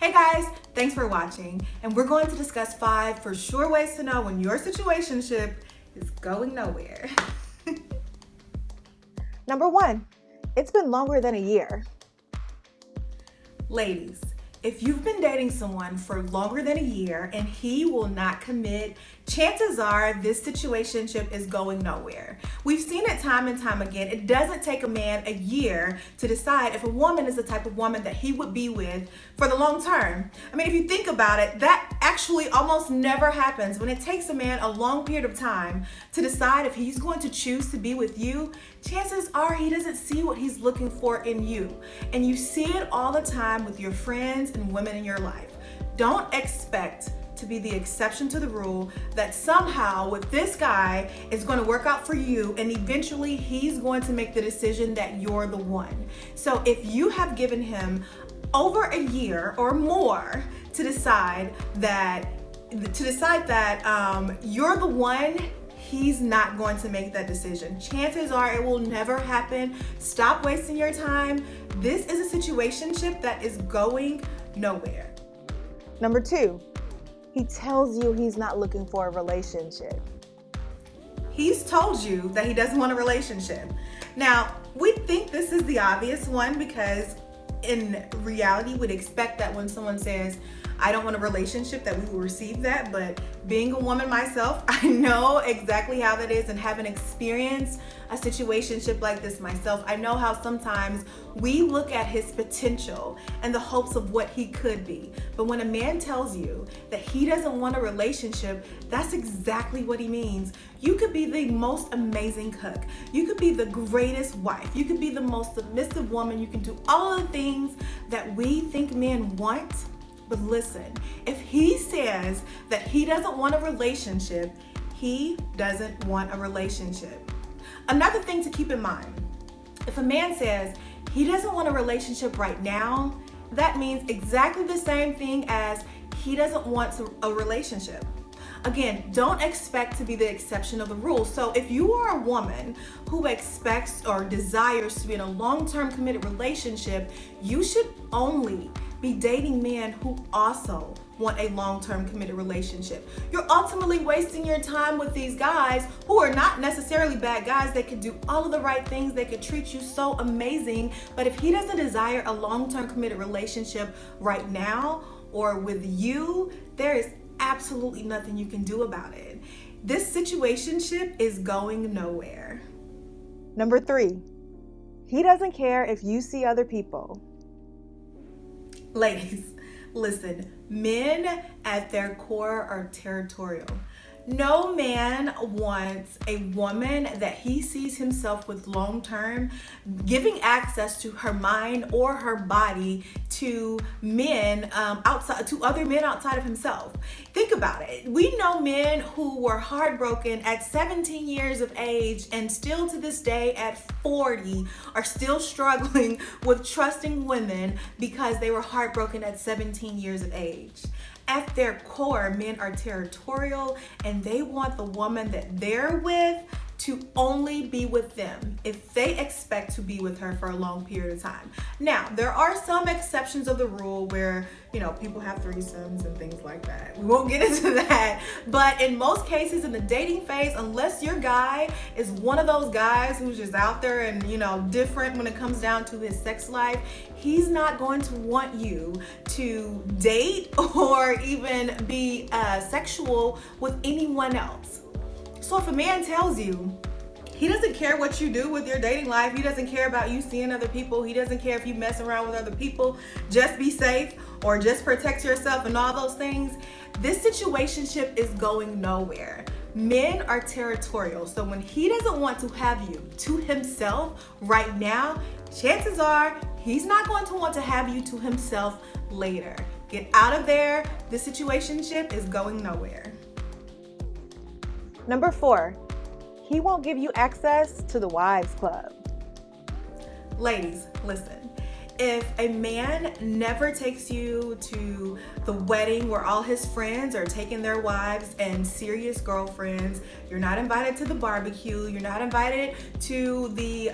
Hey guys, thanks for watching, and we're going to discuss 5 for sure ways to know when your situationship is going nowhere. Number 1, it's been longer than a year. Ladies, if you've been dating someone for longer than a year and he will not commit, chances are this situationship is going nowhere. We've seen it time and time again. It doesn't take a man a year to decide if a woman is the type of woman that he would be with for the long term. I mean, if you think about it, that actually almost never happens. When it takes a man a long period of time to decide if he's going to choose to be with you, chances are he doesn't see what he's looking for in you. And you see it all the time with your friends and women in your life. Don't expect to be the exception to the rule, that somehow with this guy it's going to work out for you and eventually he's going to make the decision that you're the one. So if you have given him over a year or more to decide that you're the one, he's not going to make that decision. Chances are it will never happen. Stop wasting your time. This is a situationship that is going nowhere. Number 2, he tells you he's not looking for a relationship. He's told you that he doesn't want a relationship. Now, we think this is the obvious one because in reality, we'd expect that when someone says, I don't want a relationship, that we will receive that. But being a woman myself, I know exactly how that is, and having experienced a situationship like this myself, I know how sometimes we look at his potential and the hopes of what he could be. But when a man tells you that he doesn't want a relationship, that's exactly what he means. You could be the most amazing cook. You could be the greatest wife. You could be the most submissive woman. You can do all of the things that we think men want. But listen, if he says that he doesn't want a relationship, he doesn't want a relationship. Another thing to keep in mind, if a man says he doesn't want a relationship right now, that means exactly the same thing as he doesn't want a relationship. Again, don't expect to be the exception of the rule. So if you are a woman who expects or desires to be in a long-term committed relationship, you should only be dating men who also want a long-term committed relationship. You're ultimately wasting your time with these guys who are not necessarily bad guys. They could do all of the right things. They could treat you so amazing. But if he doesn't desire a long-term committed relationship right now or with you, there is absolutely nothing you can do about it. This situationship is going nowhere. Number 3, he doesn't care if you see other people. Ladies, listen, men at their core are territorial. No man wants a woman that he sees himself with long term, giving access to her mind or her body to men to other men outside of himself. Think about it. We know men who were heartbroken at 17 years of age and still to this day at 40 are still struggling with trusting women because they were heartbroken at 17 years of age. At their core, men are territorial and they want the woman that they're with to only be with them if they expect to be with her for a long period of time. Now, there are some exceptions of the rule where, people have threesomes and things like that. We won't get into that. But in most cases in the dating phase, unless your guy is one of those guys who's just out there and, different when it comes down to his sex life, he's not going to want you to date or even be sexual with anyone else. So if a man tells you he doesn't care what you do with your dating life, he doesn't care about you seeing other people, he doesn't care if you mess around with other people, just be safe or just protect yourself and all those things, this situationship is going nowhere. Men are territorial, so when he doesn't want to have you to himself right now, chances are he's not going to want to have you to himself later. Get out of there. This situationship is going nowhere. Number 4, he won't give you access to the wives club. Ladies, listen. If a man never takes you to the wedding where all his friends are taking their wives and serious girlfriends, you're not invited to the barbecue, you're not invited to the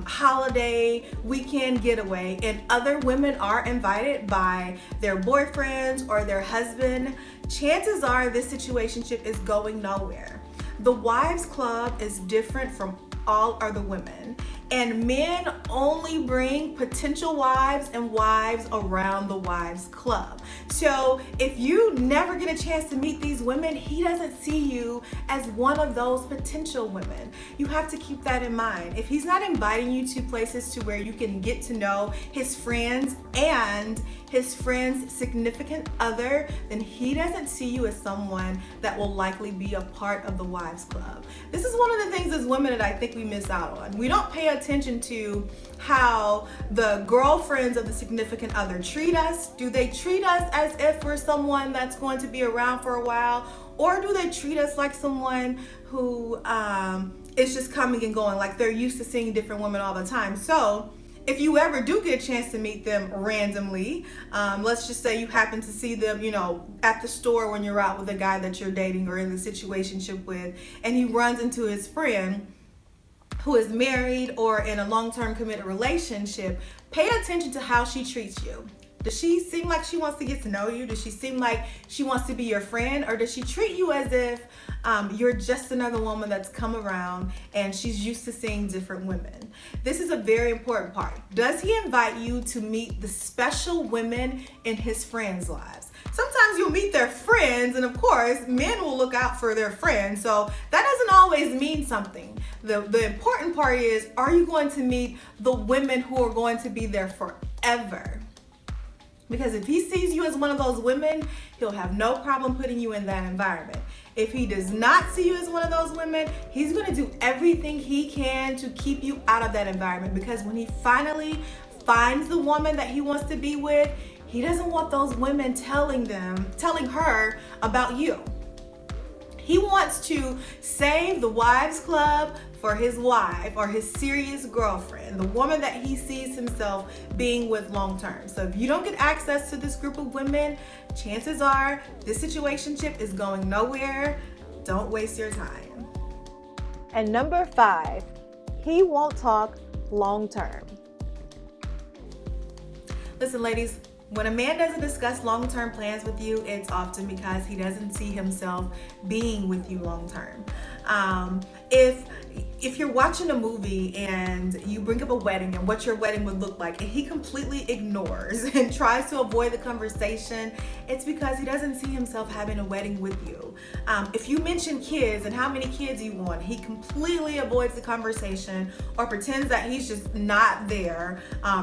holiday weekend getaway, and other women are invited by their boyfriends or their husband, chances are this situationship is going nowhere. The wives club is different from all other women, and men only bring potential wives and wives around the wives club. So if you never get a chance to meet these women, he doesn't see you as one of those potential women. You have to keep that in mind. If he's not inviting you to places to where you can get to know his friends and his friend's significant other, then he doesn't see you as someone that will likely be a part of the wives club. This is one of the things as women that I think we miss out on. We don't pay attention to how the girlfriends of the significant other treat us. Do they treat us as if we're someone that's going to be around for a while? Or do they treat us like someone who is just coming and going, like they're used to seeing different women all the time? So if you ever do get a chance to meet them randomly, let's just say you happen to see them, at the store when you're out with a guy that you're dating or in the situationship with, and he runs into his friend who is married or in a long-term committed relationship, pay attention to how she treats you. Does she seem like she wants to get to know you? Does she seem like she wants to be your friend? Or does she treat you as if you're just another woman that's come around and she's used to seeing different women? This is a very important part. Does he invite you to meet the special women in his friends' lives? Sometimes you'll meet their friends, and of course, men will look out for their friends, so that doesn't always mean something. The important part is, are you going to meet the women who are going to be there forever? Because if he sees you as one of those women, he'll have no problem putting you in that environment. If he does not see you as one of those women, he's going to do everything he can to keep you out of that environment, because when he finally finds the woman that he wants to be with, he doesn't want those women telling her about you. He wants to save the wives club for his wife or his serious girlfriend, the woman that he sees himself being with long term. So if you don't get access to this group of women, chances are this situationship is going nowhere. Don't waste your time. And number 5, he won't talk long term. Listen, ladies, when a man doesn't discuss long-term plans with you, it's often because he doesn't see himself being with you long-term. If you're watching a movie and you bring up a wedding and what your wedding would look like, and he completely ignores and tries to avoid the conversation, it's because he doesn't see himself having a wedding with you. If you mention kids and how many kids you want, he completely avoids the conversation or pretends that he's just not there,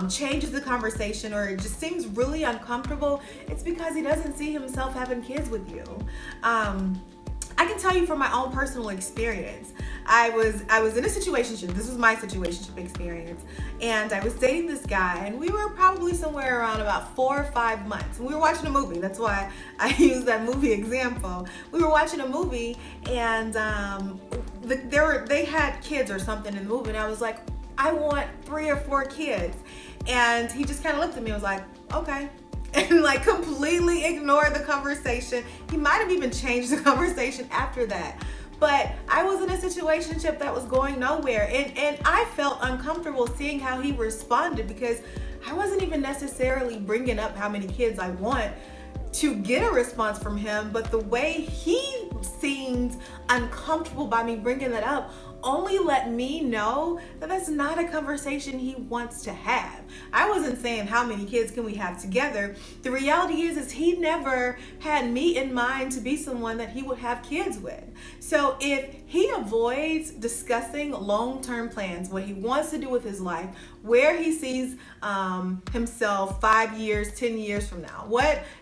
changes the conversation, or it just seems really uncomfortable. It's because he doesn't see himself having kids with you. I can tell you from my own personal experience. I was in a situationship. This was my situationship experience, and I was dating this guy, and we were probably somewhere around about 4 or 5 months. And we were watching a movie. That's why I used that movie example. We were watching a movie, and they had kids or something in the movie, and I was like, I want 3 or 4 kids. And he just kind of looked at me and was like, okay. And like completely ignored the conversation. He might have even changed the conversation after that. But I was in a situationship that was going nowhere. And I felt uncomfortable seeing how he responded, because I wasn't even necessarily bringing up how many kids I want to get a response from him. But the way he seemed uncomfortable by me bringing that up only let me know that that's not a conversation he wants to have. I wasn't saying how many kids can we have together. The reality is he never had me in mind to be someone that he would have kids with. So if he avoids discussing long-term plans, what he wants to do with his life, where he sees himself 5 years, 10 years from now,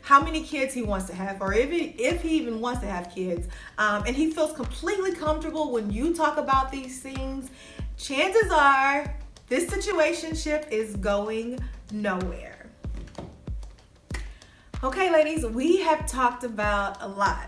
how many kids he wants to have, or if he even wants to have kids, and he feels completely comfortable when you talk about these things, chances are this situationship is going nowhere. Okay, ladies, we have talked about a lot.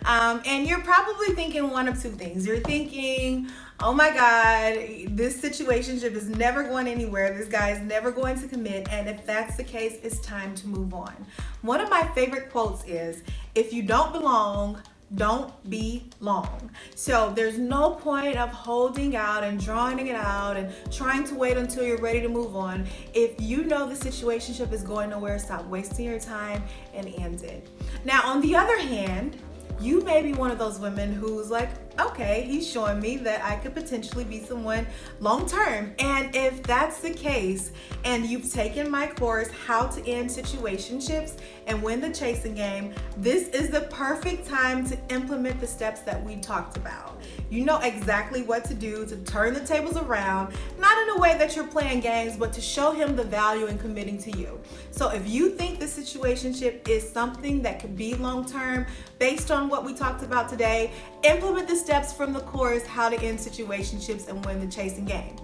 And you're probably thinking one of two things. You're thinking, oh my God, this situationship is never going anywhere. This guy is never going to commit. And if that's the case, it's time to move on. One of my favorite quotes is, if you don't belong, don't be long. So there's no point of holding out and drawing it out and trying to wait until you're ready to move on. If you know the situationship is going nowhere, stop wasting your time and end it. Now, on the other hand, you may be one of those women who's like, okay, he's showing me that I could potentially be someone long term. And if that's the case, and you've taken my course, How to End Situationships and Win the Chasing Game, this is the perfect time to implement the steps that we talked about. You know exactly what to do to turn the tables around, not in a way that you're playing games, but to show him the value in committing to you. So if you think the situationship is something that could be long term, based on what we talked about today, implement the steps from the course, How to End Situationships and Win the Chasing Game.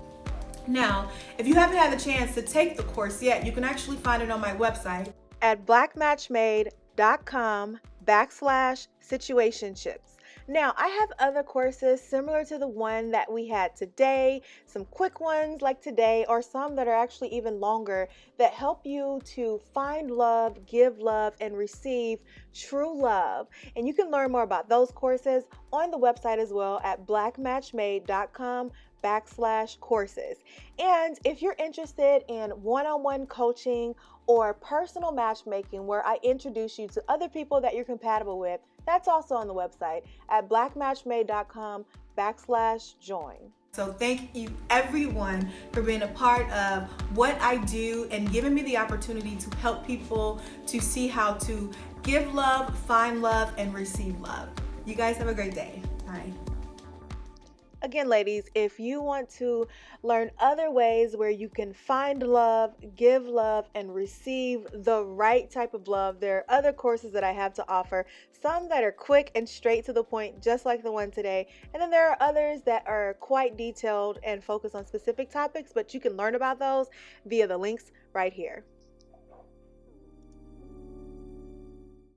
Now, if you haven't had the chance to take the course yet, you can actually find it on my website at blackmatchmade.com/situationships. Now, I have other courses similar to the one that we had today, some quick ones like today, or some that are actually even longer that help you to find love, give love, and receive true love. And you can learn more about those courses on the website as well at blackmatchmade.com/courses. And if you're interested in one-on-one coaching or personal matchmaking, where I introduce you to other people that you're compatible with, that's also on the website at blackmatchmade.com/join. So thank you everyone for being a part of what I do and giving me the opportunity to help people to see how to give love, find love, and receive love. You guys have a great day. Bye. Again, ladies, if you want to learn other ways where you can find love, give love, and receive the right type of love, there are other courses that I have to offer. Some that are quick and straight to the point, just like the one today. And then there are others that are quite detailed and focus on specific topics, but you can learn about those via the links right here.